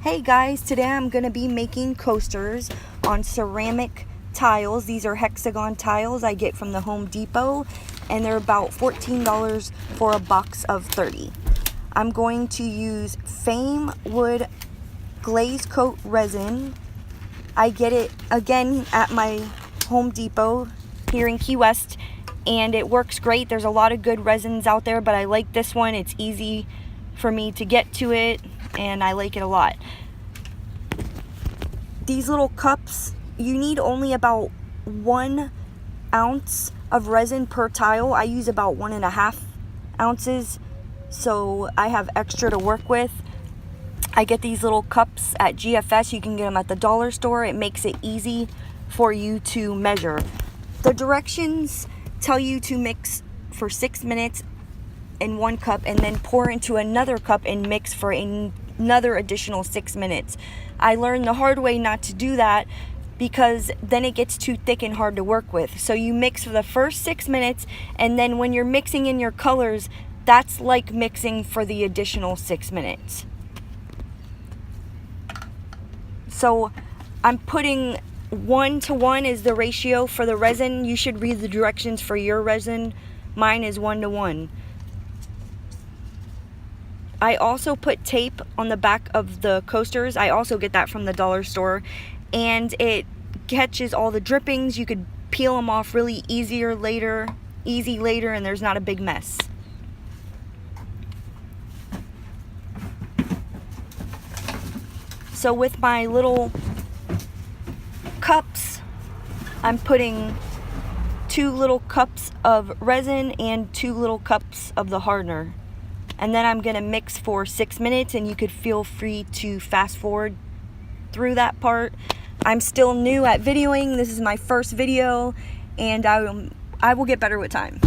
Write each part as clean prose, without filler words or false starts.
Hey guys, today I'm going to be making coasters on ceramic tiles. These are hexagon tiles I get from the Home Depot, and they're about $14 for a box of 30. I'm going to use Fame Wood Glaze Coat Resin. I get it again at my Home Depot here in Key West, and it works great. There's a lot of good resins out there, but I like this one. It's easy for me to get to it, and I like it a lot. These little cups, you need only about 1 ounce of resin per tile. I use about 1.5 ounces, so I have extra to work with. I get these little cups at GFS. You can get them at the dollar store. It makes it easy for you to measure. The directions tell you to mix for 6 minutes in 1 cup and then pour into another cup and mix for another additional 6 minutes. I learned the hard way not to do that because then it gets too thick and hard to work with. So you mix for the first 6 minutes, and then when you're mixing in your colors, that's like mixing for the additional 6 minutes. So I'm putting 1:1 is the ratio for the resin. You should read the directions for your resin. Mine is 1:1. I also put tape on the back of the coasters. I also get that from the dollar store, and it catches all the drippings. You could peel them off really easy later, and there's not a big mess. So with my little cups, I'm putting 2 little cups of resin and 2 little cups of the hardener. And then I'm going to mix for 6 minutes, and you could feel free to fast forward through that part. I'm still new at videoing. This is my first video, and I will get better with time.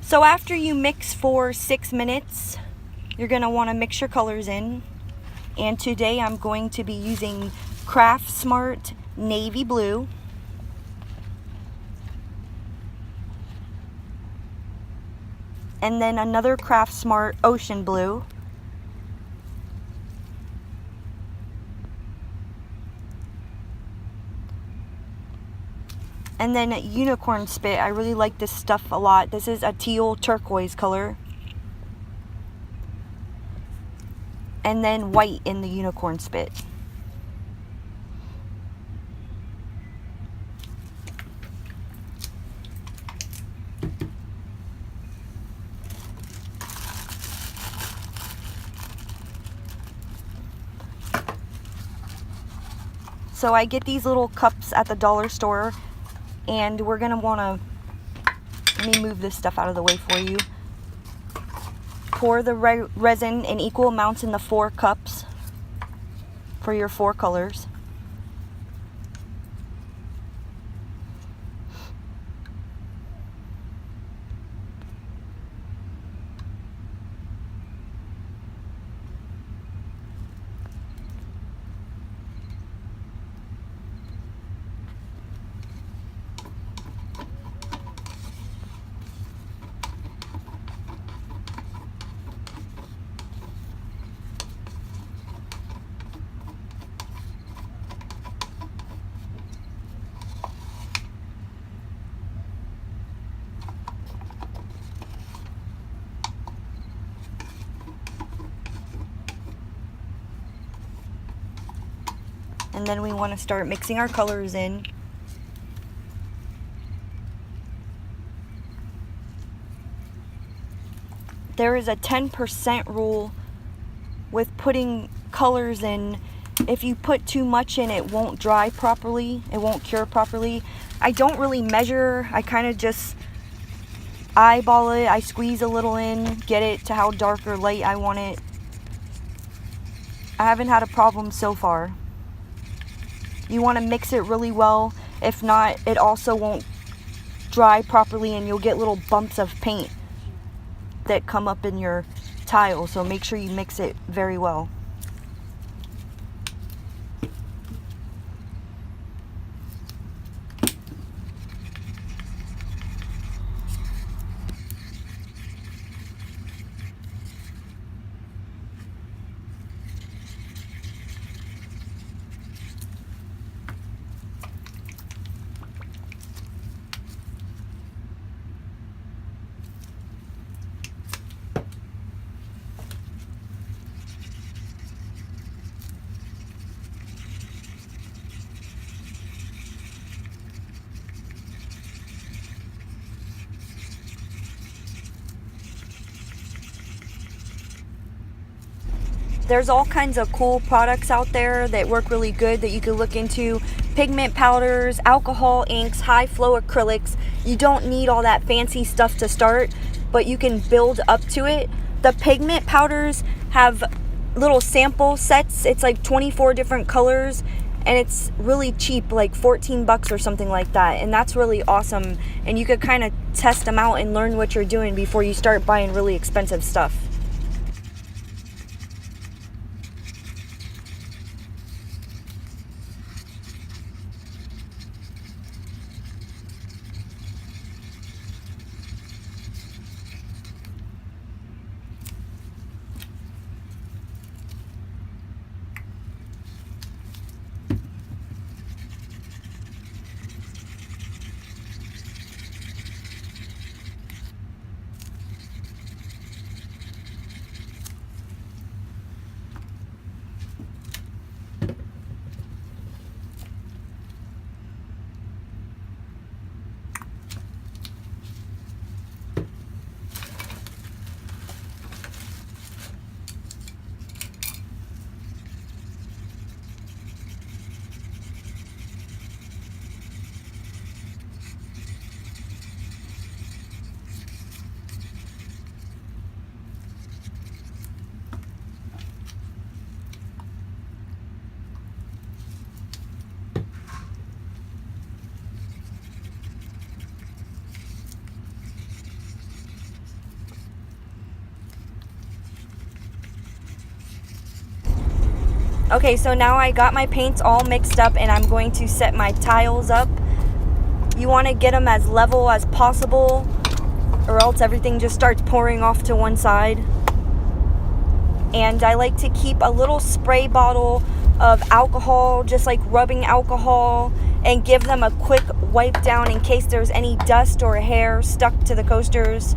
So after you mix for 6 minutes, you're going to want to mix your colors in. And today I'm going to be using Craft Smart Navy Blue. And then another Craft Smart Ocean Blue. And then Unicorn Spit. I really like this stuff a lot. This is a teal turquoise color. And then white in the Unicorn Spit. So I get these little cups at the dollar store, and we're gonna wanna, let me move this stuff out of the way for you. Pour the resin in equal amounts in the 4 cups for your 4 colors. And then we want to start mixing our colors in. There is a 10% rule with putting colors in. If you put too much in, it won't dry properly. It won't cure properly. I don't really measure. I kind of just eyeball it. I squeeze a little in, get it to how dark or light I want it. I haven't had a problem so far. You want to mix it really well. If not, it also won't dry properly and you'll get little bumps of paint that come up in your tile. So make sure you mix it very well. There's all kinds of cool products out there that work really good that you can look into. Pigment powders, alcohol inks, high flow acrylics. You don't need all that fancy stuff to start, but you can build up to it. The pigment powders have little sample sets. It's like 24 different colors, and it's really cheap, like 14 bucks or something like that. And that's really awesome. And you could kind of test them out and learn what you're doing before you start buying really expensive stuff. Okay, so now I got my paints all mixed up and I'm going to set my tiles up. You want to get them as level as possible or else everything just starts pouring off to one side. And I like to keep a little spray bottle of alcohol, just like rubbing alcohol, and give them a quick wipe down in case there's any dust or hair stuck to the coasters.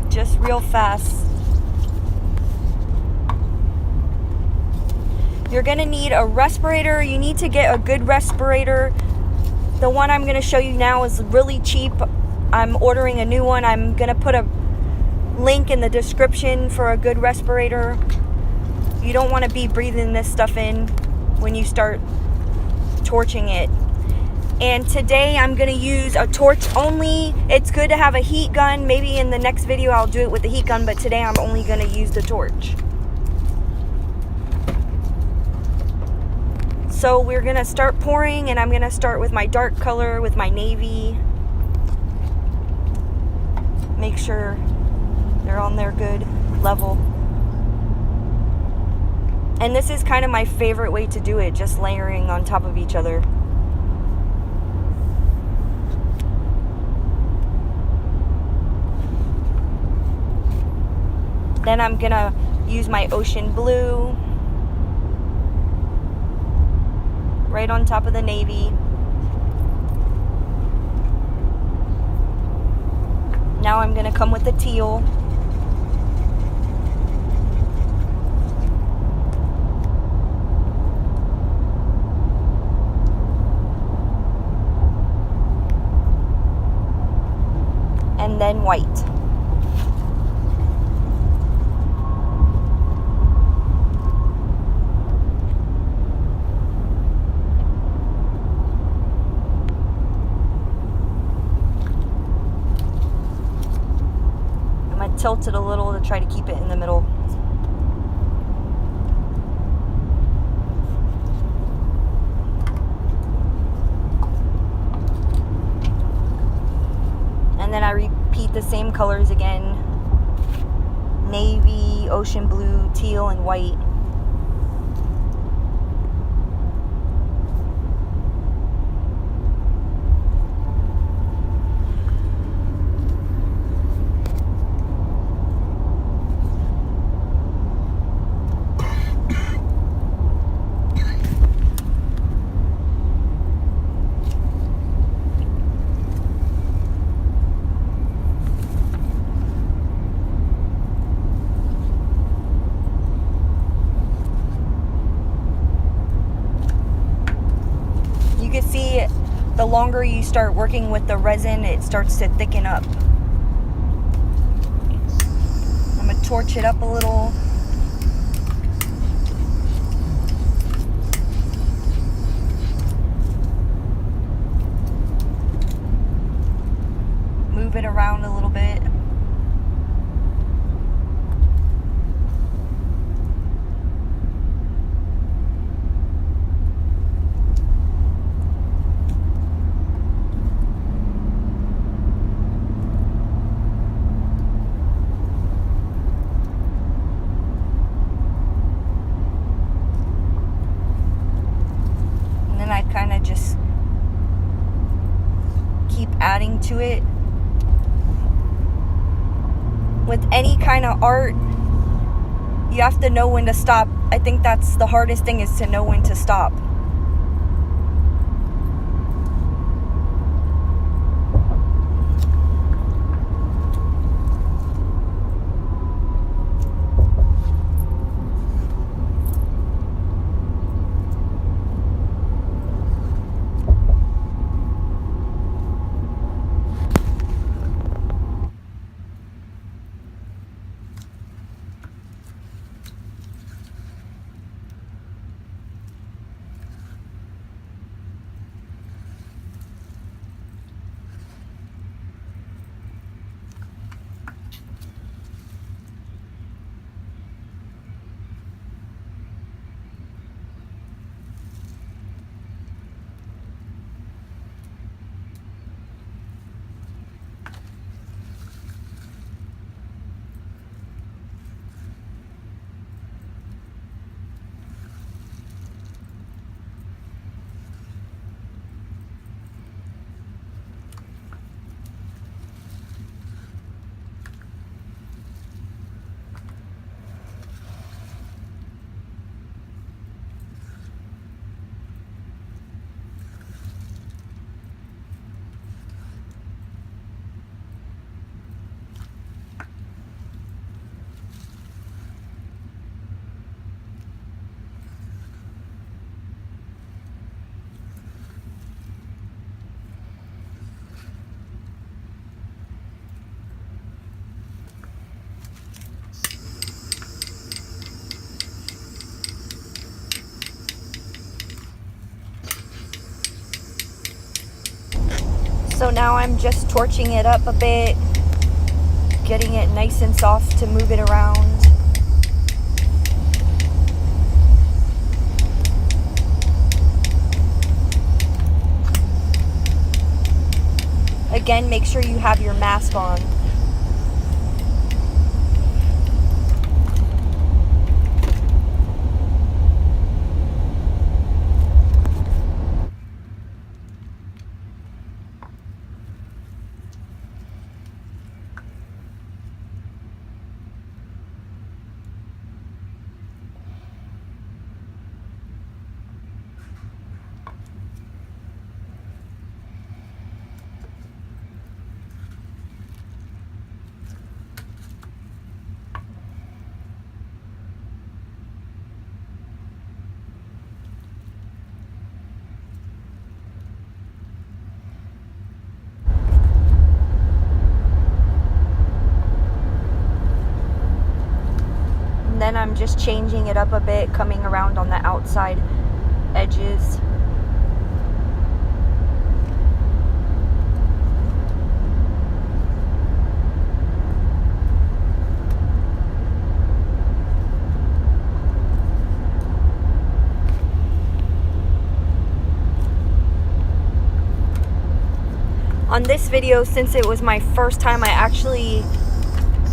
Just real fast. You're gonna need a respirator. You need to get a good respirator. The one I'm gonna show you now is really cheap. I'm ordering a new one. I'm gonna put a link in the description for a good respirator. You don't want to be breathing this stuff in when you start torching it. And today I'm going to use a torch only. It's good to have a heat gun. Maybe in the next video I'll do it with the heat gun, but today I'm only going to use the torch. So we're going to start pouring, and I'm going to start with my dark color, with my navy. Make sure they're on their good level. And this is kind of my favorite way to do it, just layering on top of each other. Then I'm gonna use my ocean blue right on top of the navy. Now I'm gonna come with the teal. And then white. I'm going to tilt it a little to try to keep it in the middle. And then I repeat the same colors again. Navy, ocean blue, teal, and white. You can see the longer you start working with the resin, it starts to thicken up. I'm going to torch it up a little. Move it around a little bit. Kind of just keep adding to it. With any kind of art, you have to know when to stop. I think that's the hardest thing, is to know when to stop. So now I'm just torching it up a bit, getting it nice and soft to move it around. Again, make sure you have your mask on. Then I'm just changing it up a bit, coming around on the outside edges. On this video, since it was my first time, I actually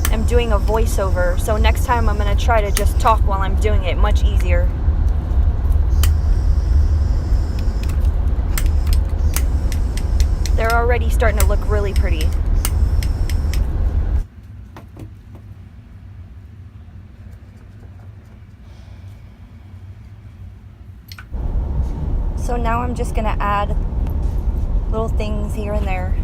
am doing a voiceover, so next time I'm going to try to just talk while I'm doing it, much easier. They're already starting to look really pretty. So now I'm just going to add little things here and there.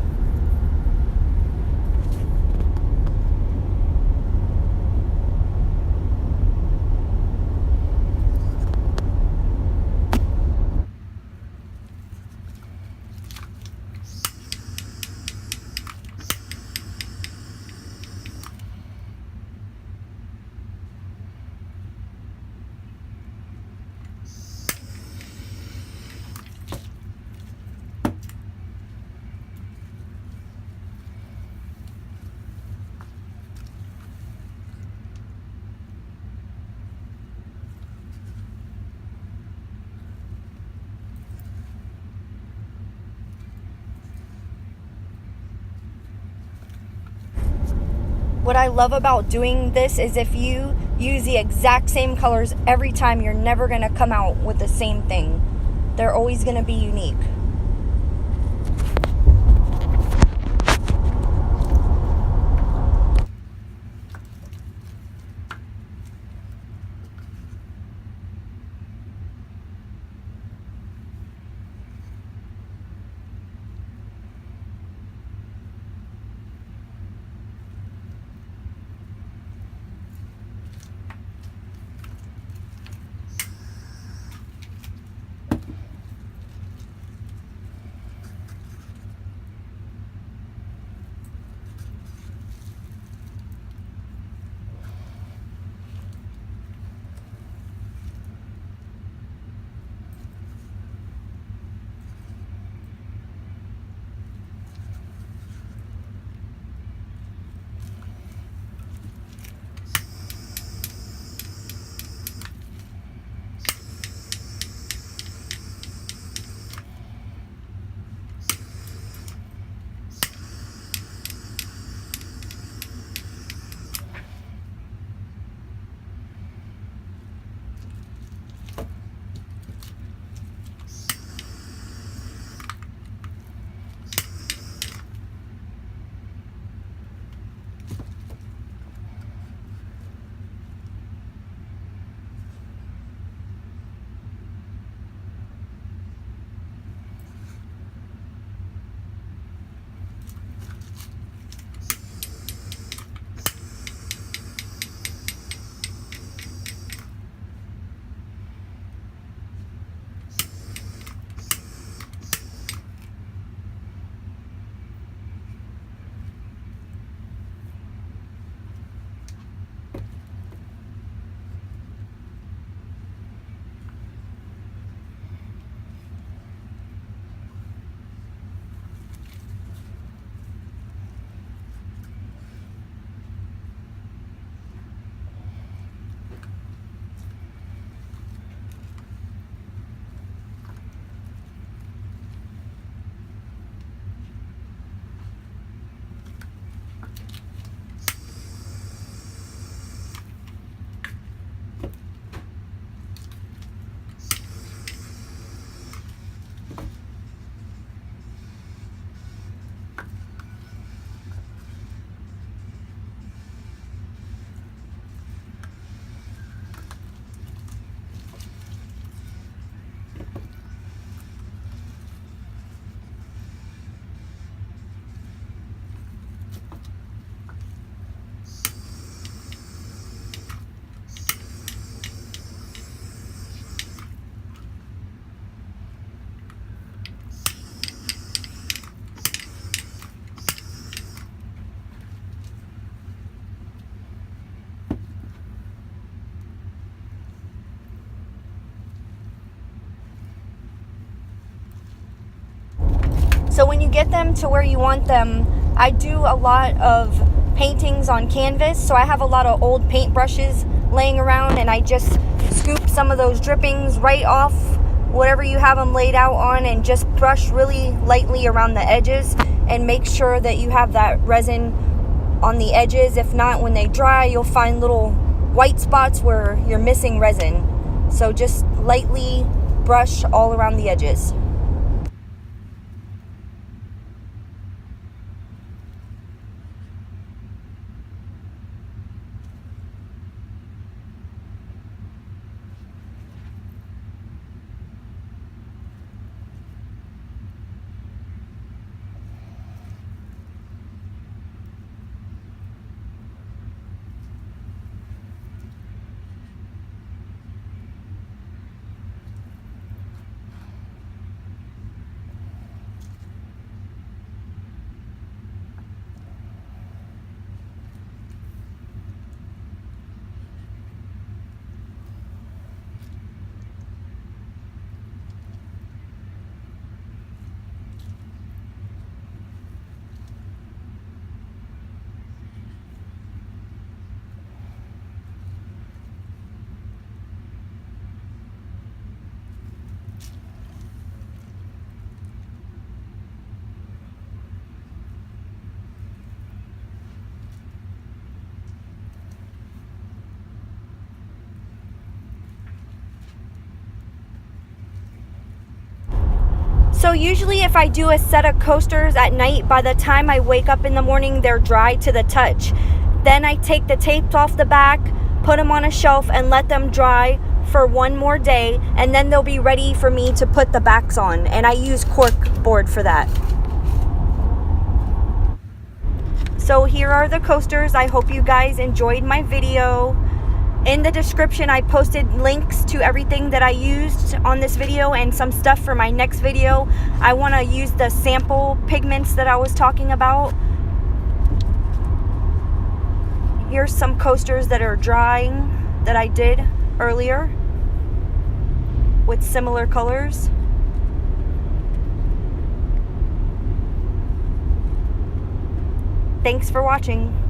What I love about doing this is if you use the exact same colors every time, you're never going to come out with the same thing. They're always going to be unique. So when you get them to where you want them, I do a lot of paintings on canvas. So I have a lot of old paint brushes laying around, and I just scoop some of those drippings right off whatever you have them laid out on, and just brush really lightly around the edges and make sure that you have that resin on the edges. If not, when they dry, you'll find little white spots where you're missing resin. So just lightly brush all around the edges. So usually if I do a set of coasters at night, by the time I wake up in the morning, they're dry to the touch. Then I take the tapes off the back, put them on a shelf, and let them dry for one more day, and then they'll be ready for me to put the backs on. And I use cork board for that. So here are the coasters. I hope you guys enjoyed my video. In the description, I posted links to everything that I used on this video and some stuff for my next video. I want to use the sample pigments that I was talking about. Here's some coasters that are drying that I did earlier with similar colors. Thanks for watching.